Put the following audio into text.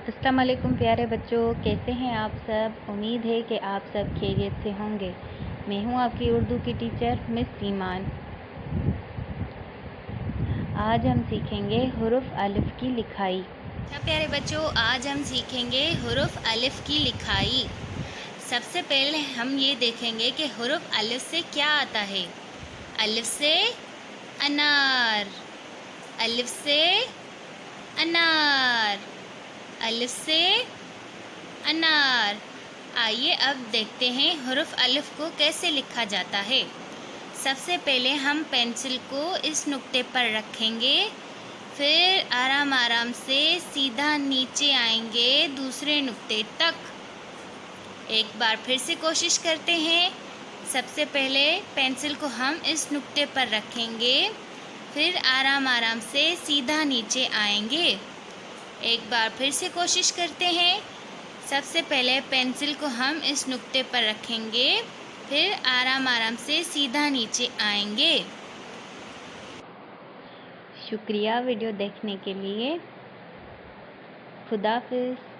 अस्सलाम वालेकुम प्यारे बच्चों, कैसे हैं आप सब। उम्मीद है कि आप सब खैरियत से होंगे। मैं हूं आपकी उर्दू की टीचर मिस ईमान। आज हम सीखेंगे हुरूफ अलिफ की लिखाई। अच्छा प्यारे बच्चों, आज हम सीखेंगे हुरूफ अलिफ की लिखाई। सबसे पहले हम ये देखेंगे कि हुरूफ अलिफ से क्या आता है। अलिफ से अनार, अलिफ से अनार, अलिफ से अनार। आइए अब देखते हैं हुरूफ अलिफ को कैसे लिखा जाता है। सबसे पहले हम पेंसिल को इस नुक्ते पर रखेंगे, फिर आराम आराम से सीधा नीचे आएंगे दूसरे नुक्ते तक। एक बार फिर से कोशिश करते हैं। सबसे पहले पेंसिल को हम इस नुक्ते पर रखेंगे, फिर आराम आराम से सीधा नीचे आएंगे। एक बार फिर से कोशिश करते हैं। सबसे पहले पेंसिल को हम इस नुक्ते पर रखेंगे, फिर आराम आराम से सीधा नीचे आएंगे। शुक्रिया वीडियो देखने के लिए। खुदा हाफिज़।